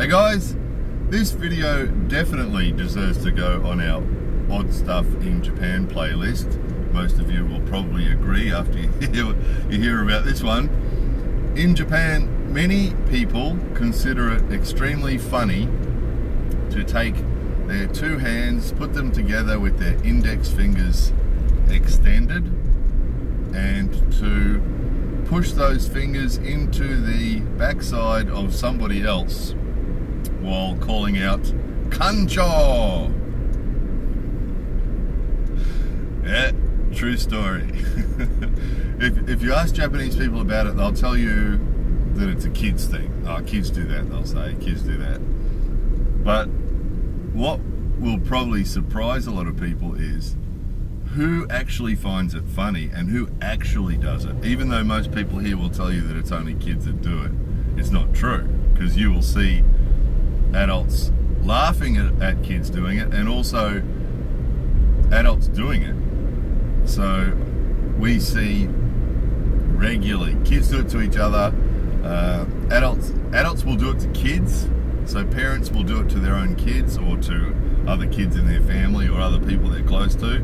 Hey guys, this video definitely deserves to go on our Odd Stuff in Japan playlist. Most of you will probably agree after you hear about this one. In Japan, many people consider it extremely funny to take their two hands, put them together with their index fingers extended, and to push those fingers into the backside of somebody else while calling out "Kancho!" Yeah, true story. If you ask Japanese people about it, they'll tell you that it's a kids thing. Oh, kids do that, they'll say. Kids do that. But what will probably surprise a lot of people is who actually finds it funny and who actually does it. Even though most people here will tell you that it's only kids that do it, it's not true, because you will see adults laughing at kids doing it and also adults doing it. So we see regularly kids do it to each other, adults will do it to kids, so parents will do it to their own kids or to other kids in their family or other people they're close to,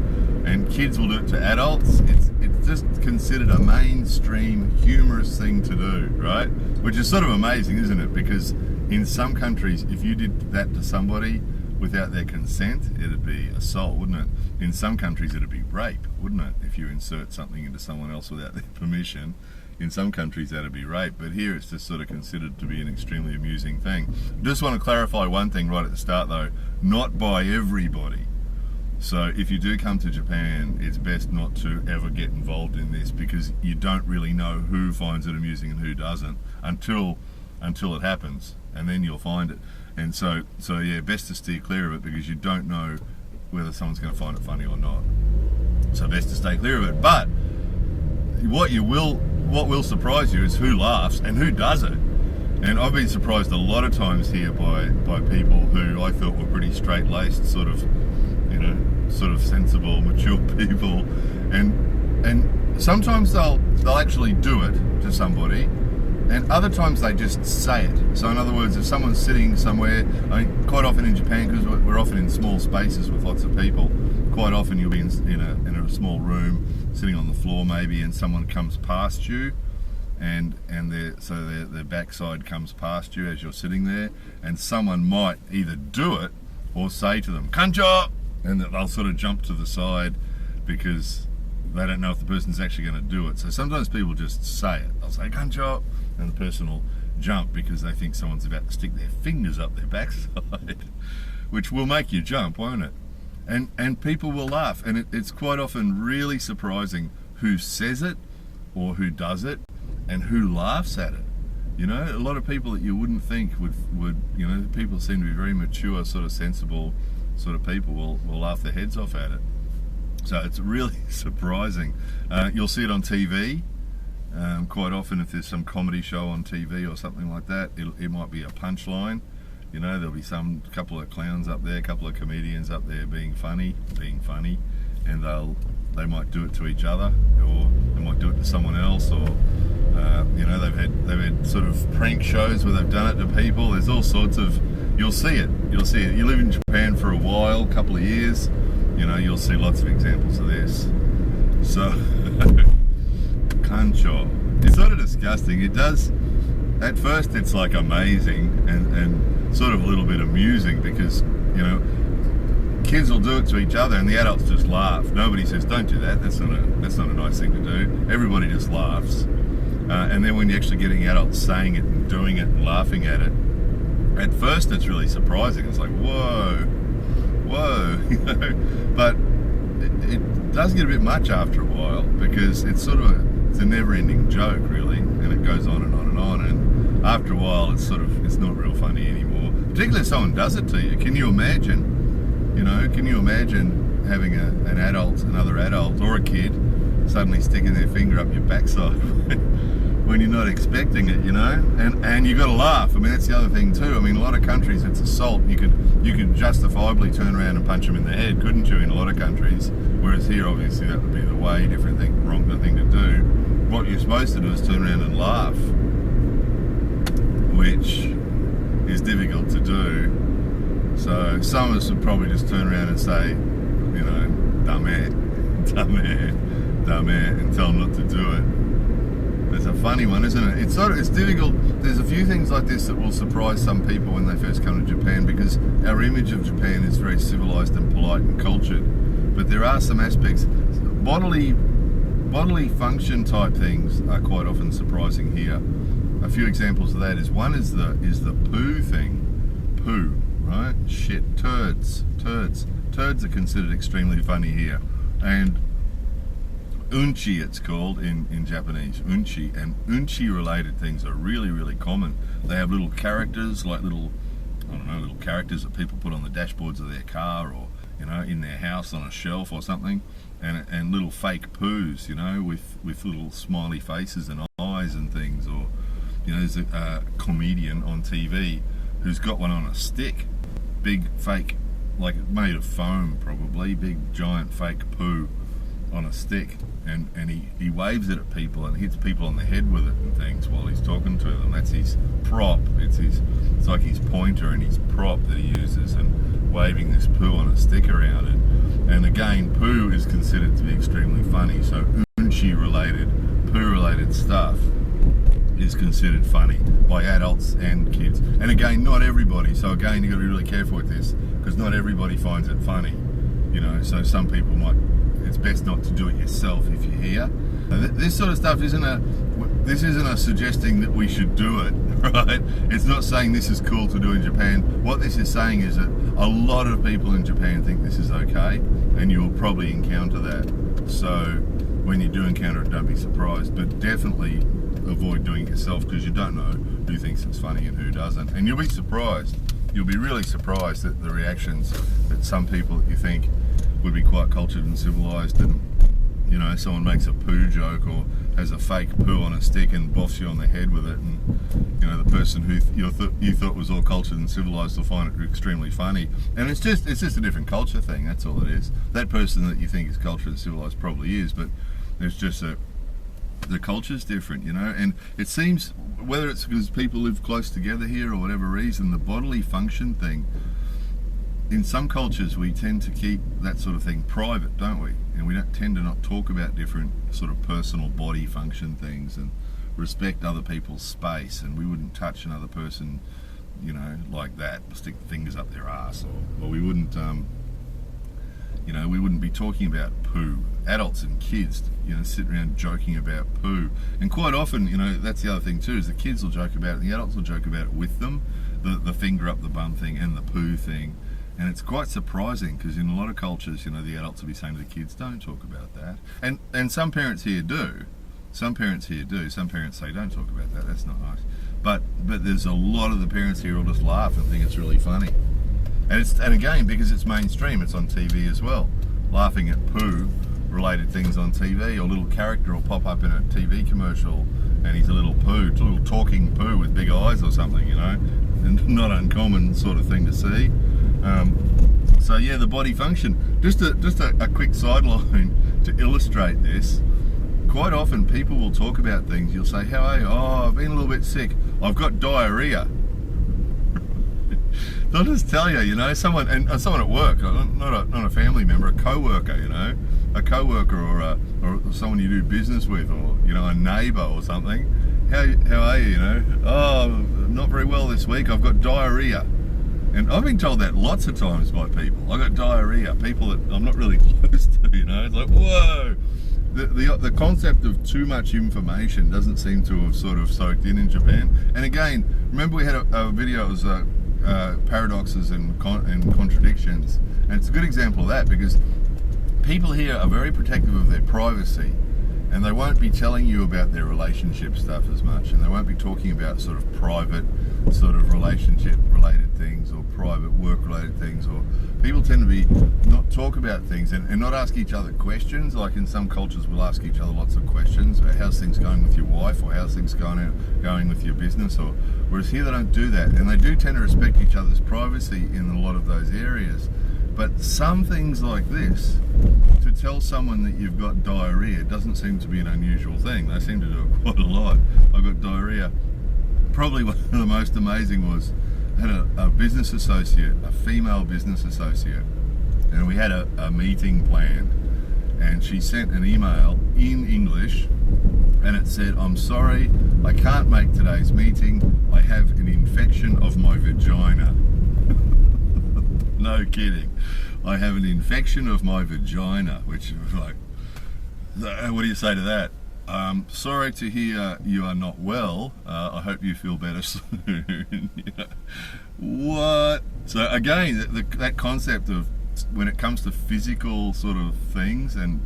and kids will do it to adults. It's just considered a mainstream humorous thing to do, right? Which is sort of amazing, isn't it? Because in some countries, if you did that to somebody without their consent, it'd be assault, wouldn't it? In some countries, it'd be rape, wouldn't it? If you insert something into someone else without their permission, in some countries that'd be rape. But here it's just sort of considered to be an extremely amusing thing. Just want to clarify one thing right at the start though, not by everybody. So if you do come to Japan, it's best not to ever get involved in this, because you don't really know who finds it amusing and who doesn't until it happens, and then you'll find it. And so yeah, best to steer clear of it, because you don't know whether someone's going to find it funny or not. So best to stay clear of it. But what will surprise you is who laughs and who does it. And I've been surprised a lot of times here by people who I thought were pretty straight-laced, sort of sensible, mature people, and sometimes they'll actually do it to somebody, and other times they just say it. So in other words, if someone's sitting somewhere, I mean, quite often in Japan, because we're often in small spaces with lots of people, quite often you'll be in a small room, sitting on the floor maybe, and someone comes past you, and their backside comes past you as you're sitting there, and someone might either do it or say to them, "Kancho!" and they'll sort of jump to the side because they don't know if the person's actually going to do it. So sometimes people just say it. They'll say "Kancho!" and the person will jump because they think someone's about to stick their fingers up their backside, which will make you jump, won't it? And people will laugh, and it's quite often really surprising who says it or who does it and who laughs at it. You know, a lot of people that you wouldn't think would people seem to be very mature, sort of sensible sort of people will laugh their heads off at it. So it's really surprising. You'll see it on TV quite often. If there's some comedy show on TV or something like that, it might be a punchline. You know, there'll be a couple of clowns up there, a couple of comedians up there being funny, and they might do it to each other, or they might do it to someone else, or they've had sort of prank shows where they've done it to people. There's all sorts of, you'll see it. You live in Japan for a while, a couple of years, you'll see lots of examples of this. So kancho, it's sort of disgusting. It does, at first it's like amazing and sort of a little bit amusing, because kids will do it to each other and the adults just laugh. Nobody says don't do that, that's not a nice thing to do. Everybody just laughs. And then when you're actually getting adults saying it and doing it and laughing at it, at first it's really surprising. It's like, whoa, but it does get a bit much after a while, because it's sort of it's a never-ending joke really, and it goes on and on and on, and after a while it's not real funny anymore, particularly if someone does it to you. Can you imagine having another adult or a kid suddenly sticking their finger up your backside when you're not expecting it, and you got to laugh. I mean, that's the other thing too. I mean, a lot of countries it's assault. You could justifiably turn around and punch them in the head, couldn't you? In a lot of countries, whereas here, obviously, that would be the way different thing, wrong thing to do. What you're supposed to do is turn around and laugh, which is difficult to do. So some of us would probably just turn around and say, you know, dame, and tell them not to do it. It's a funny one, isn't it? It's difficult. There's a few things like this that will surprise some people when they first come to Japan, because our image of Japan is very civilized and polite and cultured. But there are some aspects, bodily function type things are quite often surprising here. A few examples of that is one is the poo thing. Poo, right? Shit, turds. Turds are considered extremely funny here. And unchi, it's called in Japanese, unchi, and unchi related things are really, really common. They have little characters, like little characters that people put on the dashboards of their car, or, you know, in their house on a shelf or something, and little fake poos, you know, with little smiley faces and eyes and things. Or, you know, there's a comedian on TV who's got one on a stick, big fake, like made of foam probably, big giant fake poo on a stick, and he waves it at people and hits people on the head with it and things while he's talking to them. That's his prop. It's like his pointer and his prop that he uses, and waving this poo on a stick around it. And again, poo is considered to be extremely funny, so unchi related, poo related stuff is considered funny by adults and kids. And again, not everybody, so again, you've got to be really careful with this, because not everybody finds it funny, you know. So some people might, it's best not to do it yourself if you're here. This sort of stuff isn't a suggesting that we should do it, right? It's not saying this is cool to do in Japan. What this is saying is that a lot of people in Japan think this is okay, and you'll probably encounter that. So when you do encounter it, don't be surprised, but definitely avoid doing it yourself, because you don't know who thinks it's funny and who doesn't. And you'll be surprised. You'll be really surprised at the reactions that some people that you think would be quite cultured and civilized, and, you know, someone makes a poo joke or has a fake poo on a stick and boffs you on the head with it, and, you know, the person who you thought was all cultured and civilized will find it extremely funny. And it's just a different culture thing. That's all it is. That person that you think is cultured and civilized probably is, but there's just the culture's different, you know. And it seems, whether it's because people live close together here or whatever reason, the bodily function thing, in some cultures we tend to keep that sort of thing private, don't we? And we don't tend to not talk about different sort of personal body function things, and respect other people's space, and we wouldn't touch another person, you know, like that, stick fingers up their ass, or we wouldn't, you know, we wouldn't be talking about poo. Adults and kids, you know, sit around joking about poo. And quite often, you know, that's the other thing too, is the kids will joke about it, and the adults will joke about it with them, the finger up the bum thing and the poo thing. And it's quite surprising, because in a lot of cultures, you know, the adults will be saying to the kids, don't talk about that. And some parents here do. Some parents say, don't talk about that, that's not nice. But there's a lot of the parents here will just laugh and think it's really funny. And again, because it's mainstream, it's on TV as well. Laughing at poo related things on TV, or a little character will pop up in a TV commercial and he's a little poo, a little talking poo with big eyes or something, you know. And not uncommon sort of thing to see. So yeah, the body function. Just a quick sideline to illustrate this. Quite often people will talk about things. You'll say, how are you? Oh, I've been a little bit sick. I've got diarrhea. They'll just tell you, you know, someone at work, not a family member, a co-worker, you know, a co-worker or someone you do business with, or, you know, a neighbour or something. How are you, you know? Oh, not very well this week. I've got diarrhea. And I've been told that lots of times by people. I got diarrhea. People that I'm not really close to, you know. It's like, whoa. The concept of too much information doesn't seem to have sort of soaked in Japan. And again, remember we had a video, it was paradoxes and contradictions. And it's a good example of that, because people here are very protective of their privacy, and they won't be telling you about their relationship stuff as much, and they won't be talking about sort of private sort of relationship related things, or private work related things, or people tend to be not talk about things and not ask each other questions. Like in some cultures we'll ask each other lots of questions about how's things going with your wife, or how's things going with your business, or whereas here they don't do that, and they do tend to respect each other's privacy in a lot of those areas. But some things like this, to tell someone that you've got diarrhea doesn't seem to be an unusual thing. They seem to do it quite a lot. I've got diarrhea. Probably one of the most amazing was had a business associate, a female business associate, and we had a meeting planned, and she sent an email in English, and it said, "I'm sorry, I can't make today's meeting. I have an infection of my vagina." No kidding. I have an infection of my vagina, which was like, what do you say to that? Sorry to hear you are not well. I hope you feel better soon. You know, what? So again, that concept of when it comes to physical sort of things and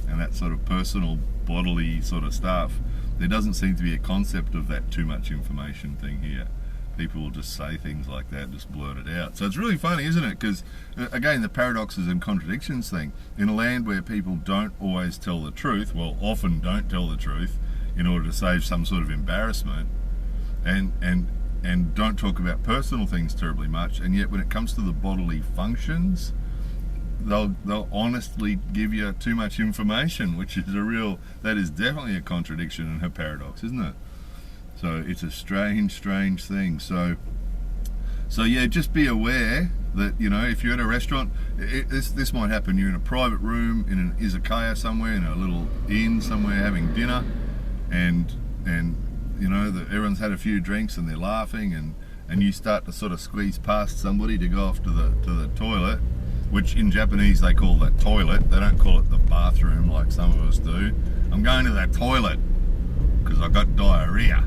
that sort of personal bodily sort of stuff, there doesn't seem to be a concept of that too much information thing here. People will just say things like that, just blurt it out. So it's really funny, isn't it? Because again, the paradoxes and contradictions thing, in a land where people don't always tell the truth, well, often don't tell the truth in order to save some sort of embarrassment, and don't talk about personal things terribly much, and yet when it comes to the bodily functions, they'll honestly give you too much information, which is that is definitely a contradiction and a paradox, isn't it? So it's a strange thing. So yeah, just be aware that, you know, if you're at a restaurant, this might happen. You're in a private room in an izakaya somewhere, in a little inn somewhere having dinner, and you know that everyone's had a few drinks and they're laughing, and you start to sort of squeeze past somebody to go off to the toilet, which in Japanese they call that toilet. They don't call it the bathroom like some of us do. I'm going to that toilet because I got diarrhea.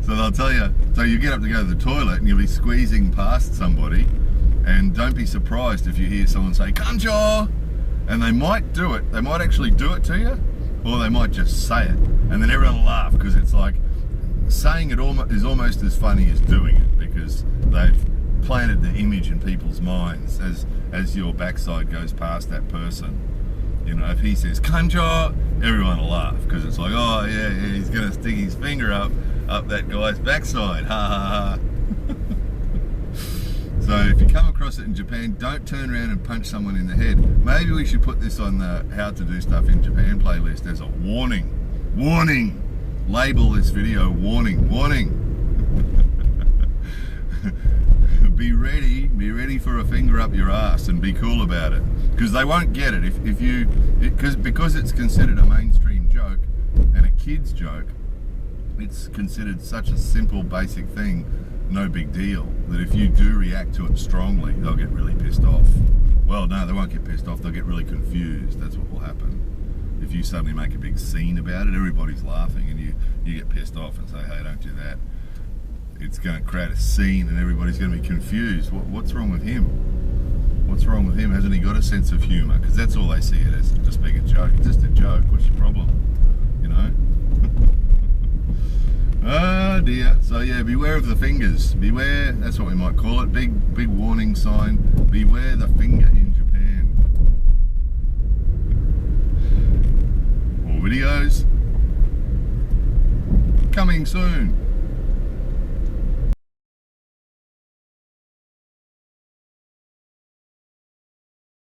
So they'll tell you, so you get up to go to the toilet and you'll be squeezing past somebody, and don't be surprised if you hear someone say "kancho," and they might do it. They might actually do it to you, or they might just say it, and then everyone will laugh, because it's like saying it is almost as funny as doing it, because they've planted the image in people's minds as your backside goes past that person. You know, if he says "kancho," everyone will laugh, because it's like, oh yeah, he's gonna stick his finger up that guy's backside, ha ha ha. So if you come across it in Japan, don't turn around and punch someone in the head. Maybe we should put this on the How to Do Stuff in Japan playlist as a warning. Warning! Label this video warning. Warning! Be ready for a finger up your ass, and be cool about it, because they won't get it because it's considered a mainstream joke and a kid's joke. It's considered such a simple, basic thing, no big deal, that if you do react to it strongly, they'll get really pissed off. Well, no, they won't get pissed off, they'll get really confused. That's what will happen. If you suddenly make a big scene about it, everybody's laughing, and you get pissed off and say, hey, don't do that. It's going to create a scene, and everybody's going to be confused. What's wrong with him? What's wrong with him? Hasn't he got a sense of humour? Because that's all they see it as, just being a joke. It's just a joke. What's your problem? You know? Oh dear. So yeah, beware of the fingers. Beware, that's what we might call it. Big warning sign. Beware the finger in Japan. More videos coming soon.